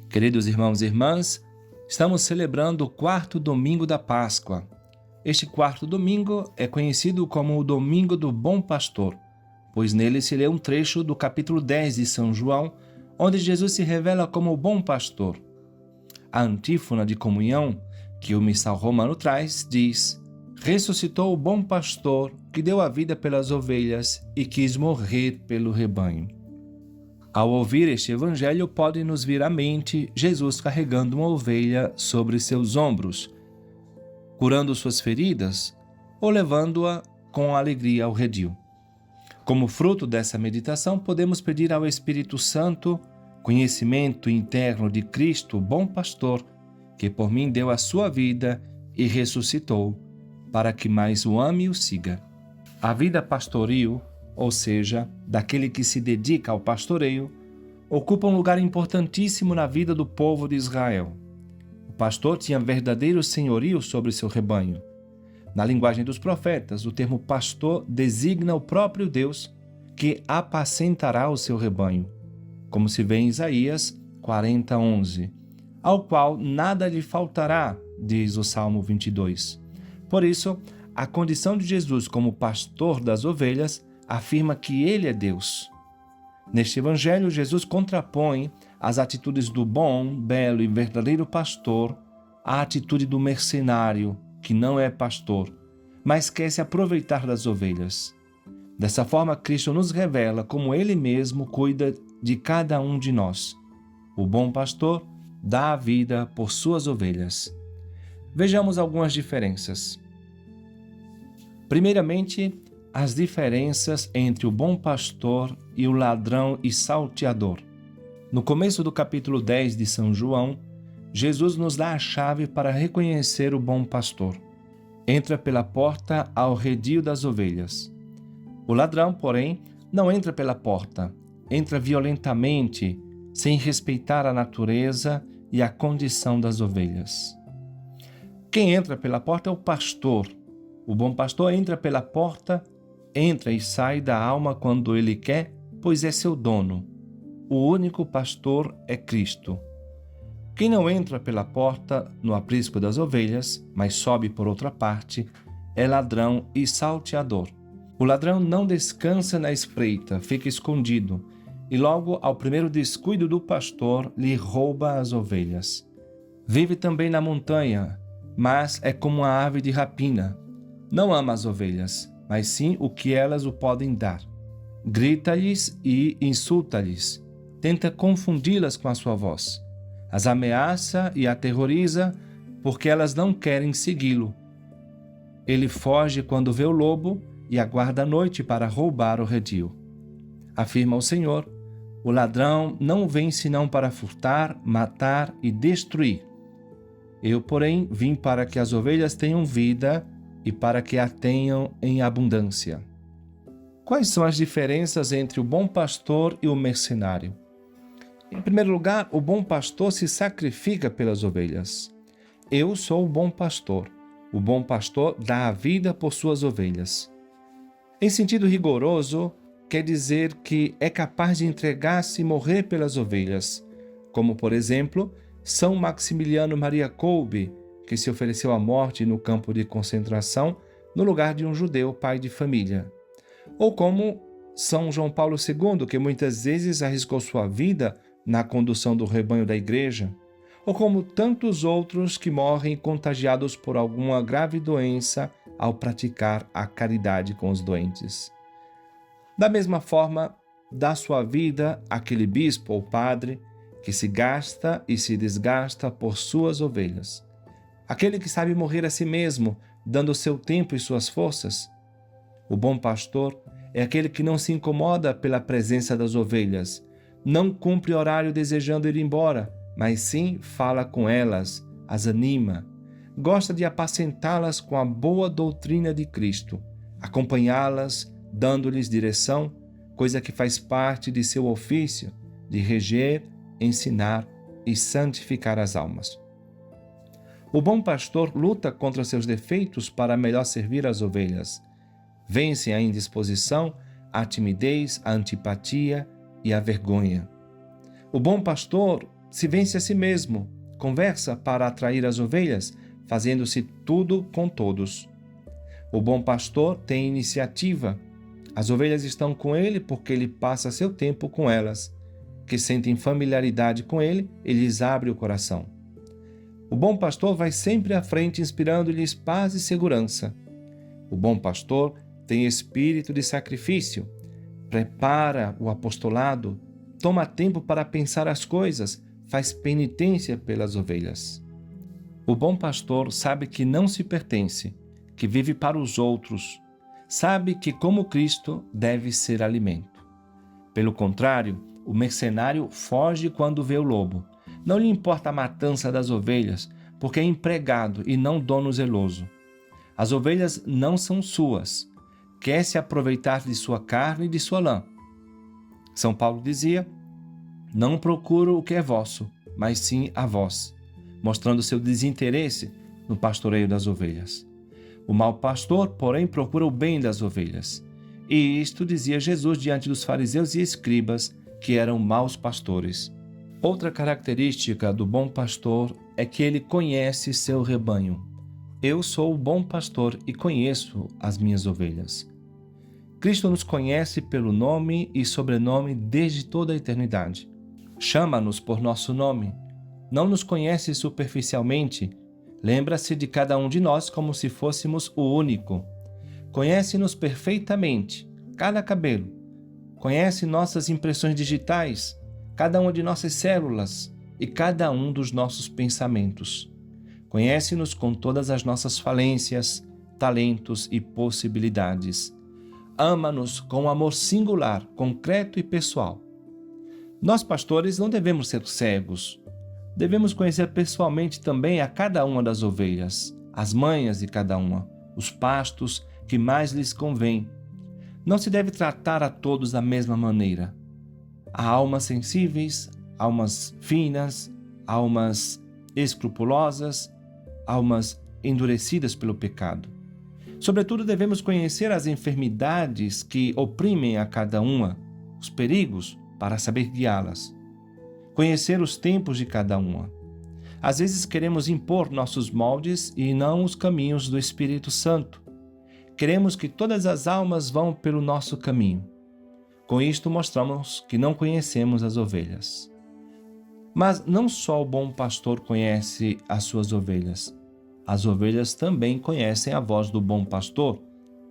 Queridos irmãos e irmãs, estamos celebrando o quarto domingo da Páscoa. Este quarto domingo é conhecido como o Domingo do Bom Pastor, pois nele se lê um trecho do capítulo 10 de São João, onde Jesus se revela como o bom pastor. A antífona de comunhão que o missal romano traz diz: ressuscitou o bom pastor que deu a vida pelas ovelhas e quis morrer pelo rebanho. Ao ouvir este evangelho, pode nos vir à mente Jesus carregando uma ovelha sobre seus ombros, curando suas feridas ou levando-a com alegria ao redil. Como fruto dessa meditação, podemos pedir ao Espírito Santo conhecimento interno de Cristo, o bom pastor, que por mim deu a sua vida e ressuscitou, para que mais o ame e o siga. A vida pastoril, ou seja, daquele que se dedica ao pastoreio, ocupa um lugar importantíssimo na vida do povo de Israel. O pastor tinha verdadeiro senhorio sobre seu rebanho. Na linguagem dos profetas, o termo pastor designa o próprio Deus que apacentará o seu rebanho, como se vê em Isaías 40:11, ao qual nada lhe faltará, diz o Salmo 22. Por isso, a condição de Jesus como pastor das ovelhas afirma que ele é Deus. Neste evangelho, Jesus contrapõe as atitudes do bom, belo e verdadeiro pastor à atitude do mercenário, que não é pastor, mas quer se aproveitar das ovelhas. Dessa forma, Cristo nos revela como Ele mesmo cuida de cada um de nós. O bom pastor dá a vida por suas ovelhas. Vejamos algumas diferenças. Primeiramente, as diferenças entre o bom pastor e o ladrão e salteador. No começo do capítulo 10 de São João, Jesus nos dá a chave para reconhecer o bom pastor. Entra pela porta ao redil das ovelhas. O ladrão, porém, não entra pela porta, entra violentamente, sem respeitar a natureza e a condição das ovelhas. Quem entra pela porta é o pastor. O bom pastor entra pela porta, entra e sai da alma quando ele quer, pois é seu dono. O único pastor é Cristo. Quem não entra pela porta no aprisco das ovelhas, mas sobe por outra parte, é ladrão e salteador. O ladrão não descansa na espreita, fica escondido, e logo ao primeiro descuido do pastor lhe rouba as ovelhas. Vive também na montanha, mas é como uma ave de rapina. Não ama as ovelhas, mas sim o que elas o podem dar. Grita-lhes e insulta-lhes, tenta confundi-las com a sua voz. As ameaça e aterroriza porque elas não querem segui-lo. Ele foge quando vê o lobo e aguarda a noite para roubar o redil. Afirma o Senhor: o ladrão não vem senão para furtar, matar e destruir. Eu, porém, vim para que as ovelhas tenham vida e para que a tenham em abundância. Quais são as diferenças entre o bom pastor e o mercenário? Em primeiro lugar, o bom pastor se sacrifica pelas ovelhas. Eu sou o bom pastor. O bom pastor dá a vida por suas ovelhas. Em sentido rigoroso, quer dizer que é capaz de entregar-se e morrer pelas ovelhas, como, por exemplo, São Maximiliano Maria Kolbe, que se ofereceu à morte no campo de concentração no lugar de um judeu pai de família. Ou como São João Paulo II, que muitas vezes arriscou sua vida na condução do rebanho da igreja. Ou como tantos outros que morrem contagiados por alguma grave doença ao praticar a caridade com os doentes. Da mesma forma, dá sua vida aquele bispo ou padre que se gasta e se desgasta por suas ovelhas. Aquele que sabe morrer a si mesmo, dando seu tempo e suas forças. O bom pastor é aquele que não se incomoda pela presença das ovelhas, não cumpre horário desejando ir embora, mas sim fala com elas, as anima, gosta de apacentá-las com a boa doutrina de Cristo, acompanhá-las, dando-lhes direção, coisa que faz parte de seu ofício, de reger, ensinar e santificar as almas. O bom pastor luta contra seus defeitos para melhor servir as ovelhas. Vence a indisposição, a timidez, a antipatia e a vergonha. O bom pastor se vence a si mesmo, conversa para atrair as ovelhas, fazendo-se tudo com todos. O bom pastor tem iniciativa. As ovelhas estão com ele porque ele passa seu tempo com elas. Que sentem familiaridade com ele, ele lhes abre o coração. O bom pastor vai sempre à frente, inspirando-lhes paz e segurança. O bom pastor tem espírito de sacrifício, prepara o apostolado, toma tempo para pensar as coisas, faz penitência pelas ovelhas. O bom pastor sabe que não se pertence, que vive para os outros, sabe que, como Cristo, deve ser alimento. Pelo contrário, o mercenário foge quando vê o lobo. Não lhe importa a matança das ovelhas, porque é empregado e não dono zeloso. As ovelhas não são suas. Quer se aproveitar de sua carne e de sua lã. São Paulo dizia: não procuro o que é vosso, mas sim a vós, mostrando seu desinteresse no pastoreio das ovelhas. O mau pastor, porém, procura o bem das ovelhas. E isto dizia Jesus diante dos fariseus e escribas, que eram maus pastores. Outra característica do bom pastor é que ele conhece seu rebanho. Eu sou o bom pastor e conheço as minhas ovelhas. Cristo nos conhece pelo nome e sobrenome desde toda a eternidade. Chama-nos por nosso nome. Não nos conhece superficialmente. Lembra-se de cada um de nós como se fôssemos o único. Conhece-nos perfeitamente, cada cabelo. Conhece nossas impressões digitais, cada uma de nossas células e cada um dos nossos pensamentos. Conhece-nos com todas as nossas falências, talentos e possibilidades. Ama-nos com um amor singular, concreto e pessoal. Nós, pastores, não devemos ser cegos. Devemos conhecer pessoalmente também a cada uma das ovelhas, as manhas de cada uma, os pastos que mais lhes convém. Não se deve tratar a todos da mesma maneira. Há almas sensíveis, almas finas, almas escrupulosas, almas endurecidas pelo pecado. Sobretudo, devemos conhecer as enfermidades que oprimem a cada uma, os perigos, para saber guiá-las. Conhecer os tempos de cada uma. Às vezes queremos impor nossos moldes e não os caminhos do Espírito Santo. Queremos que todas as almas vão pelo nosso caminho. Com isto mostramos que não conhecemos as ovelhas. Mas não só o bom pastor conhece as suas ovelhas. As ovelhas também conhecem a voz do bom pastor,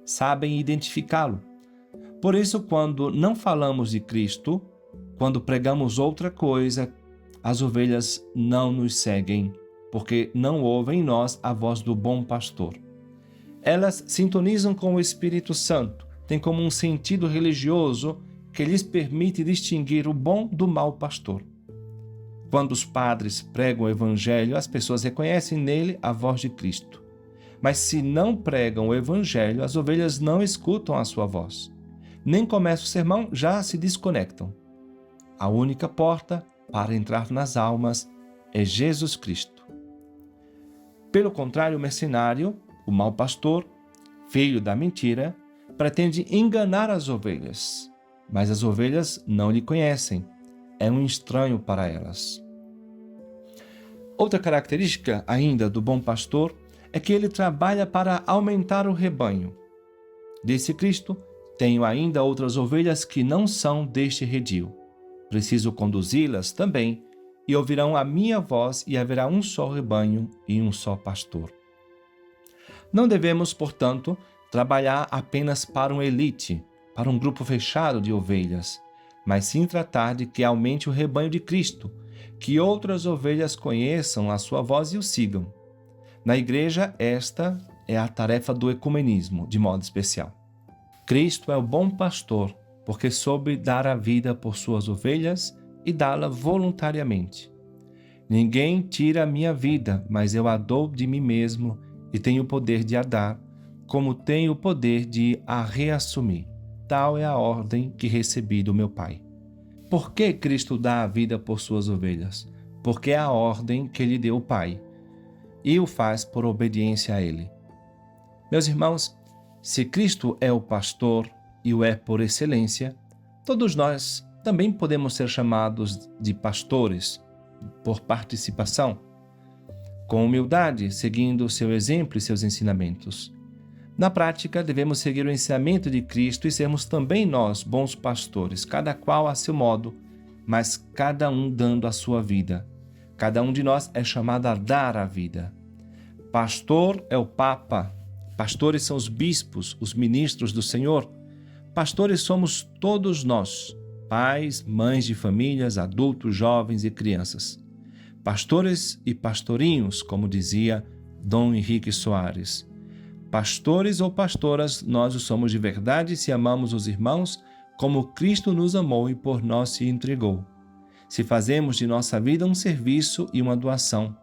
sabem identificá-lo. Por isso, quando não falamos de Cristo, quando pregamos outra coisa, as ovelhas não nos seguem, porque não ouvem em nós a voz do bom pastor. Elas sintonizam com o Espírito Santo, têm como um sentido religioso que lhes permite distinguir o bom do mau pastor. Quando os padres pregam o Evangelho, as pessoas reconhecem nele a voz de Cristo. Mas se não pregam o Evangelho, as ovelhas não escutam a sua voz. Nem começa o sermão, já se desconectam. A única porta para entrar nas almas é Jesus Cristo. Pelo contrário, o mercenário, o mau pastor, filho da mentira, pretende enganar as ovelhas, mas as ovelhas não lhe conhecem. É um estranho para elas. Outra característica ainda do bom pastor é que ele trabalha para aumentar o rebanho. Disse Cristo: tenho ainda outras ovelhas que não são deste redil. Preciso conduzi-las também, e ouvirão a minha voz, e haverá um só rebanho e um só pastor. Não devemos, portanto, trabalhar apenas para uma elite, para um grupo fechado de ovelhas, mas sim tratar de que aumente o rebanho de Cristo, que outras ovelhas conheçam a sua voz e o sigam. Na igreja, esta é a tarefa do ecumenismo, de modo especial. Cristo é o bom pastor, porque soube dar a vida por suas ovelhas e dá-la voluntariamente. Ninguém tira a minha vida, mas eu a dou de mim mesmo e tenho o poder de a dar, como tenho o poder de a reassumir. Tal é a ordem que recebi do meu Pai. Por que Cristo dá a vida por suas ovelhas? Porque é a ordem que lhe deu o Pai, e o faz por obediência a Ele. Meus irmãos, se Cristo é o pastor e o é por excelência, todos nós também podemos ser chamados de pastores, por participação, com humildade, seguindo seu exemplo e seus ensinamentos. Na prática, devemos seguir o ensinamento de Cristo e sermos também nós bons pastores, cada qual a seu modo, mas cada um dando a sua vida. Cada um de nós é chamado a dar a vida. Pastor é o Papa, pastores são os bispos, os ministros do Senhor. Pastores somos todos nós, pais, mães de famílias, adultos, jovens e crianças. Pastores e pastorinhos, como dizia Dom Henrique Soares. Pastores ou pastoras, nós o somos de verdade se amamos os irmãos como Cristo nos amou e por nós se entregou. Se fazemos de nossa vida um serviço e uma doação,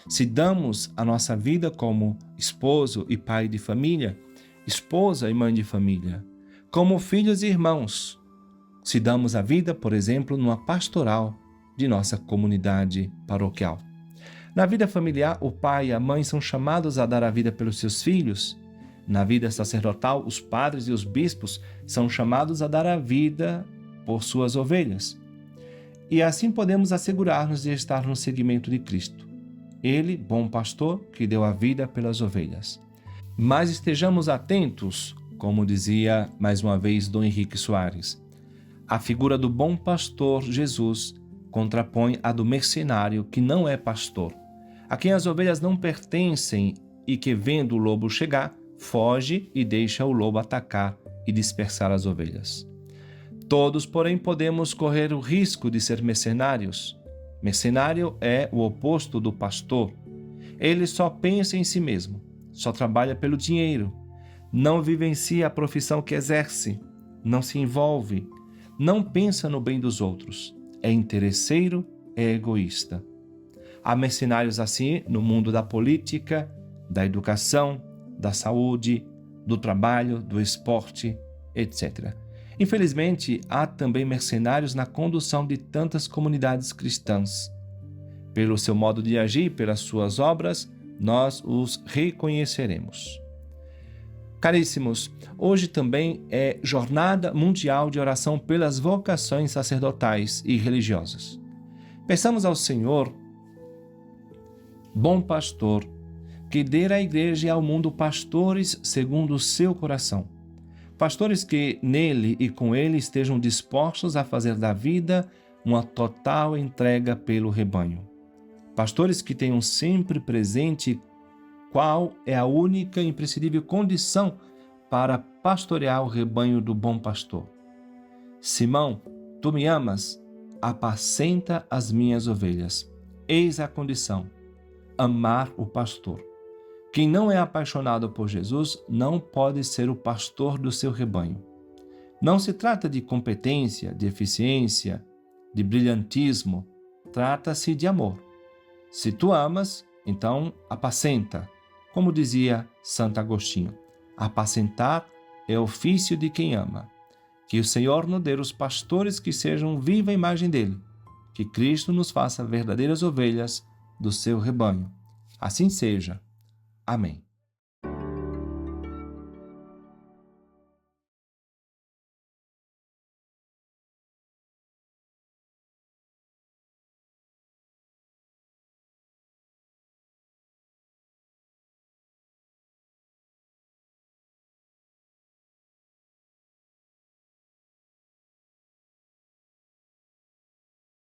se damos a nossa vida como esposo e pai de família, esposa e mãe de família, como filhos e irmãos, se damos a vida, por exemplo, numa pastoral de nossa comunidade paroquial. Na vida familiar, o pai e a mãe são chamados a dar a vida pelos seus filhos. Na vida sacerdotal, os padres e os bispos são chamados a dar a vida por suas ovelhas. E assim podemos assegurar-nos de estar no seguimento de Cristo. Ele, bom pastor, que deu a vida pelas ovelhas. Mas estejamos atentos, como dizia mais uma vez Dom Henrique Soares. A figura do bom pastor, Jesus, contrapõe a do mercenário, que não é pastor, a quem as ovelhas não pertencem e que, vendo o lobo chegar, foge e deixa o lobo atacar e dispersar as ovelhas. Todos, porém, podemos correr o risco de ser mercenários. Mercenário é o oposto do pastor. Ele só pensa em si mesmo, só trabalha pelo dinheiro, não vivencia a profissão que exerce, não se envolve, não pensa no bem dos outros. É interesseiro, é egoísta. Há mercenários assim no mundo da política, da educação, da saúde, do trabalho, do esporte, etc. Infelizmente, há também mercenários na condução de tantas comunidades cristãs. Pelo seu modo de agir, pelas suas obras, nós os reconheceremos. Caríssimos, hoje também é Jornada Mundial de Oração pelas Vocações Sacerdotais e Religiosas. Peçamos ao Senhor, bom pastor, que dê à Igreja e ao mundo pastores segundo o seu coração. Pastores que nele e com ele estejam dispostos a fazer da vida uma total entrega pelo rebanho. Pastores que tenham sempre presente qual é a única e imprescindível condição para pastorear o rebanho do bom pastor. Simão, tu me amas? Apacenta as minhas ovelhas. Eis a condição: amar o pastor. Quem não é apaixonado por Jesus não pode ser o pastor do seu rebanho. Não se trata de competência, de eficiência, de brilhantismo. Trata-se de amor. Se tu amas, então apacenta. Como dizia Santo Agostinho, apacentar é ofício de quem ama. Que o Senhor nos dê os pastores que sejam viva imagem dele. Que Cristo nos faça verdadeiras ovelhas do seu rebanho. Assim seja. Amém.